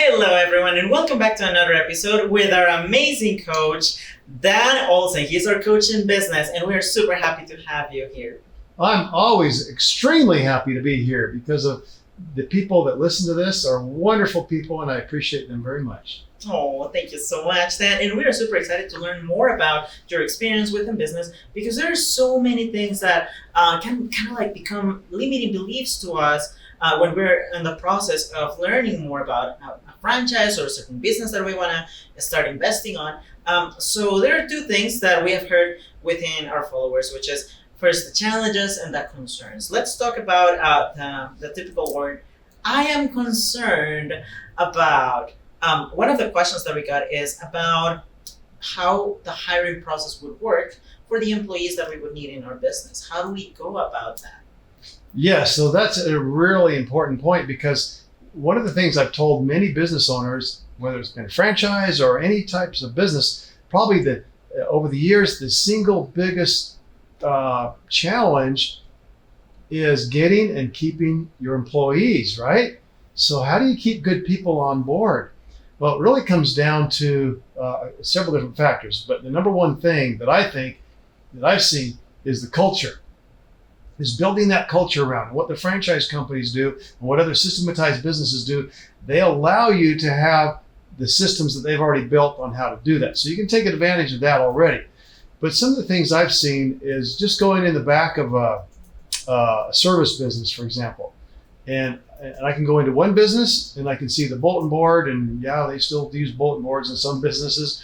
Hello, everyone, and welcome back to another episode with our amazing coach, Dan Olsen. He's our coach in business, and we're super happy to have you here. I'm always extremely happy to be here because of the people that listen to this are wonderful people, and I appreciate them very much. Oh, thank you so much, Dan. And we are super excited to learn more about your experience within business because there are so many things that can kind of like become limiting beliefs to us when we're in the process of learning more about a franchise or a certain business that we want to start investing on. So there are two things that we have heard within our followers, which is first the challenges and the concerns. Let's talk about the typical word. I am concerned about. One of the questions that we got is about how the hiring process would work for the employees that we would need in our business. How do we go about that? Yeah, so that's a really important point because one of the things I've told many business owners, whether it's been a franchise or any types of business, probably over the years, the single biggest challenge is getting and keeping your employees, right? So how do you keep good people on board? Well, it really comes down to several different factors, but the number one thing that I think that I've seen is the culture, is building that culture around. And what the franchise companies do and what other systematized businesses do, they allow you to have the systems that they've already built on how to do that. So you can take advantage of that already. But some of the things I've seen is just going in the back of a service business, for example, and I can go into one business and I can see the bulletin board, and yeah, they still use bulletin boards in some businesses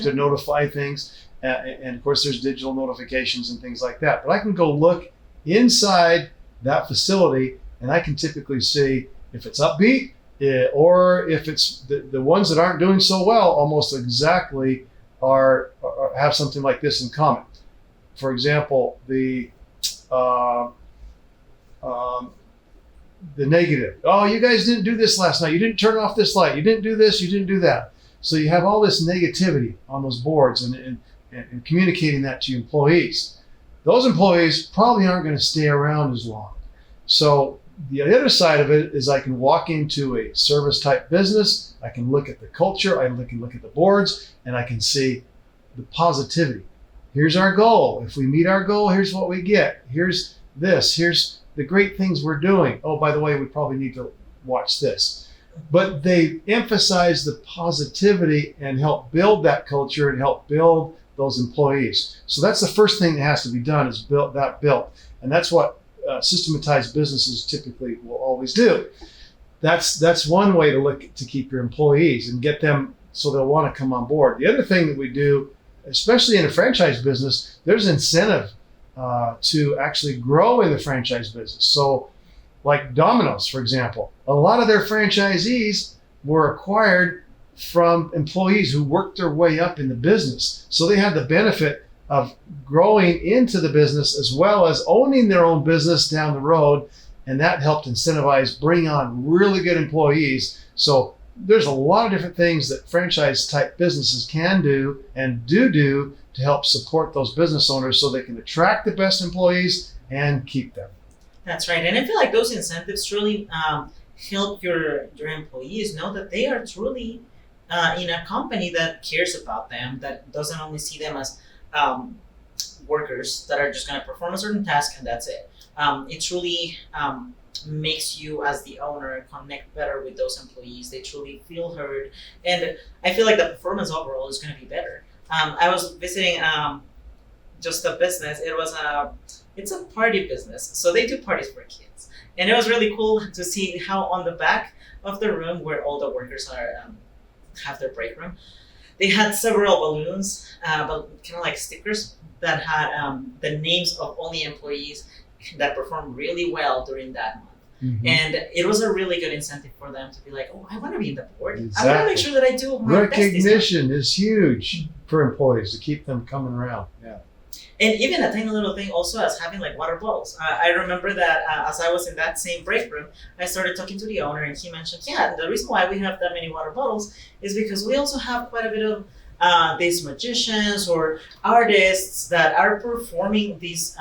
to notify things. And of course, there's digital notifications and things like that. But I can go look inside that facility and I can typically see if it's upbeat or if it's the ones that aren't doing so well almost exactly are have something like this in common. For example, the negative. Oh, you guys didn't do this last night. You didn't turn off this light. You didn't do this. You didn't do that. So you have all this negativity on those boards and communicating that to your employees. Those employees probably aren't going to stay around as long. So the other side of it is I can walk into a service type business. I can look at the culture. I can look at the boards and I can see the positivity. Here's our goal. If we meet our goal, here's what we get. Here's this. Here's the great things we're doing. Oh, by the way, we probably need to watch this. But they emphasize the positivity and help build that culture and help build those employees. So that's the first thing that has to be done is build. And that's what systematized businesses typically will always do. That's one way to look to keep your employees and get them so they'll want to come on board. The other thing that we do, especially in a franchise business, there's incentive to actually grow in the franchise business. So like Domino's, for example, a lot of their franchisees were acquired from employees who worked their way up in the business. So they had the benefit of growing into the business as well as owning their own business down the road. And that helped incentivize, bring on really good employees. So there's a lot of different things that franchise type businesses can do and do to help support those business owners so they can attract the best employees and keep them. That's right. And I feel like those incentives truly help your employees know that they are truly in a company that cares about them, that doesn't only see them as workers that are just going to perform a certain task and that's it. It truly makes you as the owner connect better with those employees. They truly feel heard. And I feel like the performance overall is going to be better. I was visiting just a business. It's a party business. So they do parties for kids. And it was really cool to see how on the back of the room where all the workers have their break room, they had several balloons, but kind of like stickers that had the names of all the employees that performed really well during that month. Mm-hmm. And it was a really good incentive for them to be like, oh, I want to be in the board. Exactly. I want to make sure that I do my best. Recognition is huge for employees to keep them coming around. Yeah. And even a tiny little thing also as having like water bottles. I remember that as I was in that same break room, I started talking to the owner and he mentioned, yeah, the reason why we have that many water bottles is because we also have quite a bit of these magicians or artists that are performing these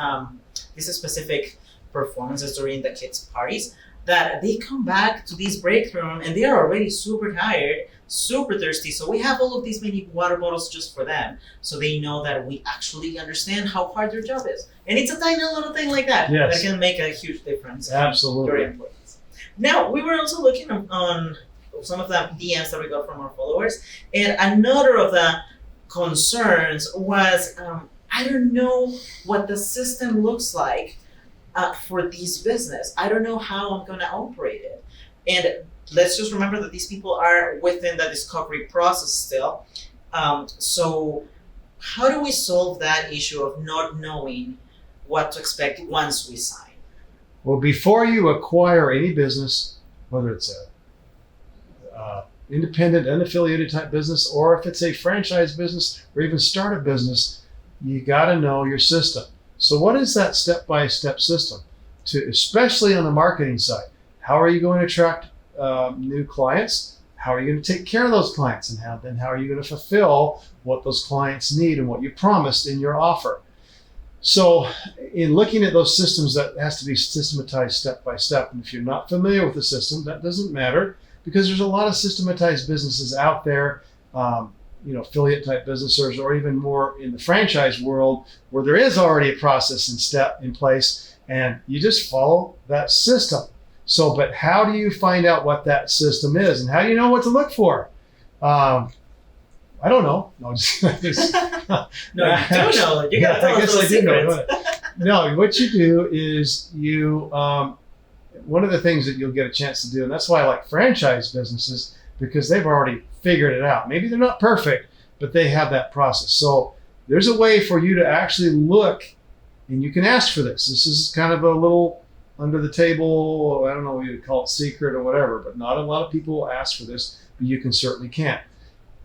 specific performances during the kids' parties. that they come back to this break room and they are already super tired, super thirsty. So we have all of these mini water bottles just for them. So they know that we actually understand how hard their job is. And it's a tiny little thing like that that can make a huge difference. Absolutely. For your employees. Now, we were also looking on some of the DMs that we got from our followers. And another of the concerns was, I don't know what the system looks like for this business. I don't know how I'm going to operate it. And let's just remember that these people are within the discovery process still. So how do we solve that issue of not knowing what to expect once we sign? Well, before you acquire any business, whether it's a independent, unaffiliated type business, or if it's a franchise business or even start a business, you got to know your system. So what is that step-by-step system, especially on the marketing side? How are you going to attract new clients? How are you going to take care of those clients? And how are you going to fulfill what those clients need and what you promised in your offer? So in looking at those systems, that has to be systematized step by step. And if you're not familiar with the system, that doesn't matter, because there's a lot of systematized businesses out there, affiliate type businesses, or even more in the franchise world, where there is already a process and step in place, and you just follow that system. So, but how do you find out what that system is, and how do you know what to look for? I don't know. No, no, you do know. You gotta tell us those secrets. No, what you do is one of the things that you'll get a chance to do, and that's why I like franchise businesses, because they've already figured it out. Maybe they're not perfect, but they have that process. So there's a way for you to actually look, and you can ask for this. This is kind of a little under the table, I don't know what you'd call it, secret or whatever, but not a lot of people will ask for this, but you can certainly can.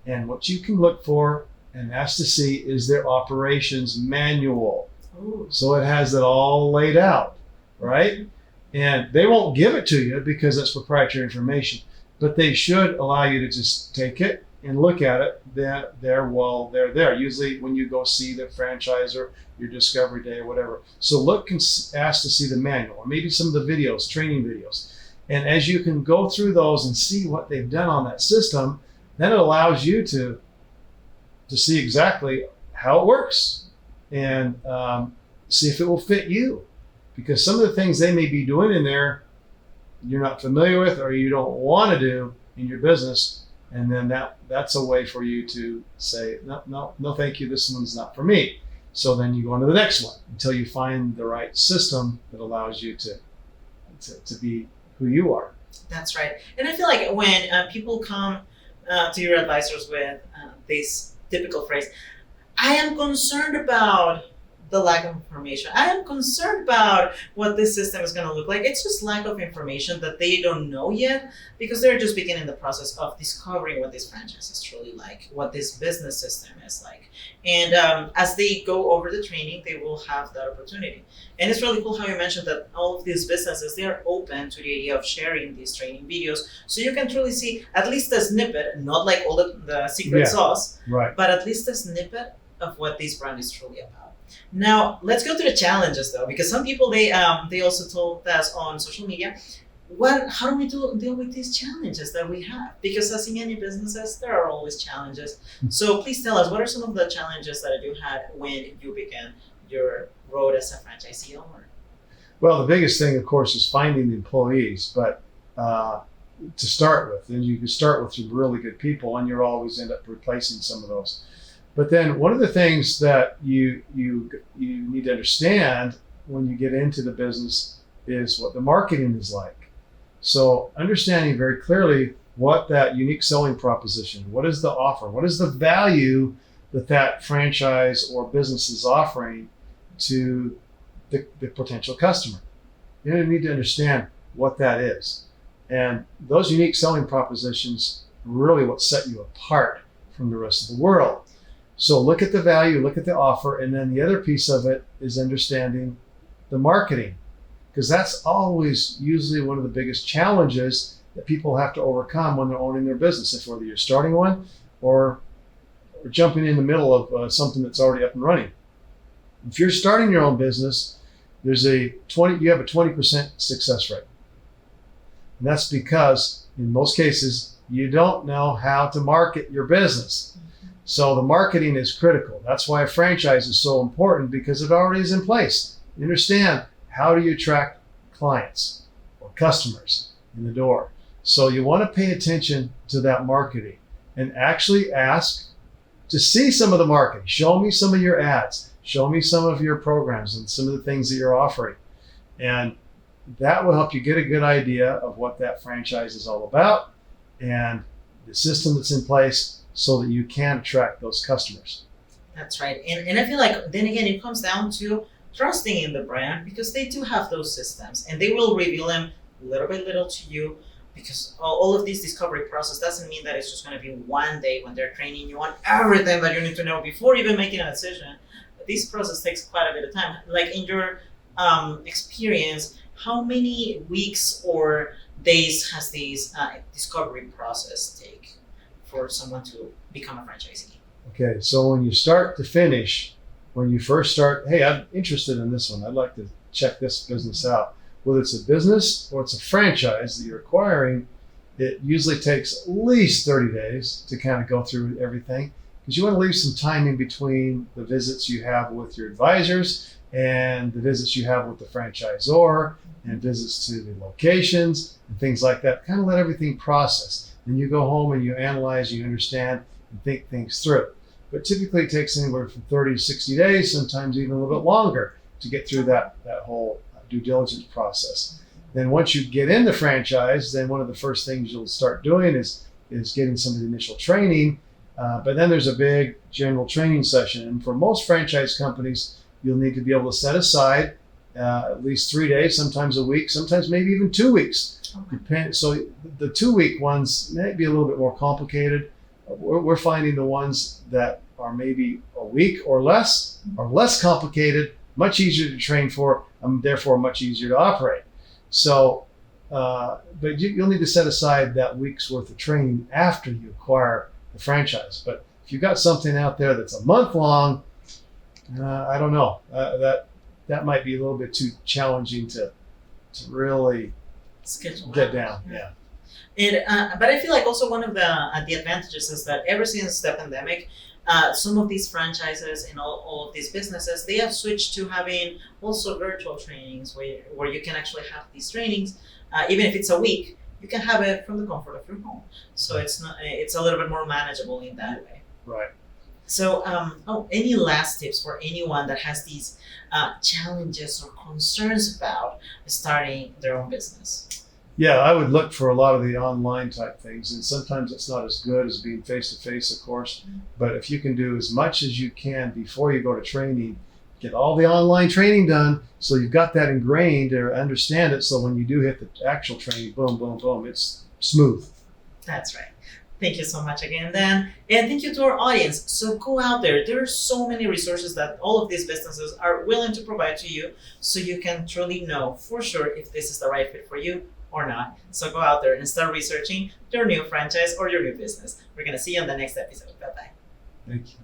And what you can look for and ask to see is their operations manual. Ooh. So it has it all laid out, right? And they won't give it to you because that's proprietary information, but they should allow you to just take it and look at it there while they're there. Usually when you go see the franchisor, your discovery day or whatever. So look and ask to see the manual, or maybe some of the videos, training videos. And as you can go through those and see what they've done on that system, then it allows you to see exactly how it works and see if it will fit you. Because some of the things they may be doing in there you're not familiar with or you don't want to do in your business, and then that's a way for you to say, no, thank you, this one's not for me. So then you go on to the next one until you find the right system that allows you to be who you are. That's right. And I feel like when people come to your advisors with this typical phrase, I am concerned about the lack of information. I am concerned about what this system is going to look like. It's just lack of information that they don't know yet, because they're just beginning the process of discovering what this franchise is truly like, what this business system is like. And as they go over the training, they will have that opportunity. And it's really cool how you mentioned that all of these businesses, they are open to the idea of sharing these training videos. So you can truly see at least a snippet, not like all the secret sauce, right, but at least a snippet of what this brand is truly about. Now, let's go to the challenges though, because some people, they also told us on social media, how do we deal with these challenges that we have? Because as in any businesses, there are always challenges. So please tell us, what are some of the challenges that you had when you began your road as a franchisee owner? Well, the biggest thing, of course, is finding the employees, but to start with, and you can start with some really good people, and you'll always end up replacing some of those. But then one of the things that you need to understand when you get into the business is what the marketing is like. So understanding very clearly what that unique selling proposition, what is the offer, what is the value that franchise or business is offering to the potential customer. You need to understand what that is. And those unique selling propositions are really what set you apart from the rest of the world. So look at the value, look at the offer, and then the other piece of it is understanding the marketing, because that's always usually one of the biggest challenges that people have to overcome when they're owning their business, if whether you're starting one or jumping in the middle of something that's already up and running. If you're starting your own business, you have a 20% success rate. And that's because in most cases, you don't know how to market your business. So the marketing is critical. That's why a franchise is so important, because it already is in place. You understand, how do you attract clients or customers in the door? So you want to pay attention to that marketing and actually ask to see some of the marketing. Show me some of your ads. Show me some of your programs and some of the things that you're offering. And that will help you get a good idea of what that franchise is all about and the system that's in place so that you can attract those customers. That's right. And I feel like then again it comes down to trusting in the brand, because they do have those systems and they will reveal them little by little to you, because all of this discovery process doesn't mean that it's just going to be one day when they're training you on everything that you need to know before even making a decision. This process takes quite a bit of time. Like in your experience, how many weeks or days has this discovery process take for someone to become a franchisee? Okay, so when you start to finish, when you first start, hey, I'm interested in this one. I'd like to check this business out. Whether it's a business or it's a franchise that you're acquiring, it usually takes at least 30 days to kind of go through everything, because you want to leave some time in between the visits you have with your advisors and the visits you have with the franchisor and visits to the locations and things like that. Kind of let everything process. Then you go home and you analyze, you understand, and think things through. But typically it takes anywhere from 30 to 60 days, sometimes even a little bit longer, to get through that whole due diligence process. Then once you get in the franchise, then one of the first things you'll start doing is getting some of the initial training. But then there's a big general training session. And for most franchise companies, you'll need to be able to set aside at least 3 days, sometimes a week, sometimes maybe even 2 weeks. So the 2-week ones may be a little bit more complicated. We're finding the ones that are maybe a week or less are less complicated, much easier to train for, and therefore much easier to operate. So, but you'll need to set aside that week's worth of training after you acquire the franchise. But if you've got something out there that's a month long, I don't know. That might be a little bit too challenging to really Schedule get out. down. Yeah. And but I feel like also one of the advantages is that ever since the pandemic, some of these franchises and all of these businesses, they have switched to having also virtual trainings where you can actually have these trainings, even if it's a week, you can have it from the comfort of your home. So it's a little bit more manageable in that way. Right. So, any last tips for anyone that has these challenges or concerns about starting their own business? Yeah, I would look for a lot of the online type things, and sometimes it's not as good as being face to face, of course. But if you can do as much as you can before you go to training, get all the online training done, so you've got that ingrained or understand it. So when you do hit the actual training, boom, boom, boom, it's smooth. That's right. Thank you so much again, Dan. And thank you to our audience. So go out there. There are so many resources that all of these businesses are willing to provide to you, so you can truly know for sure if this is the right fit for you or not. So go out there and start researching your new franchise or your new business. We're going to see you on the next episode. Bye-bye. Thank you.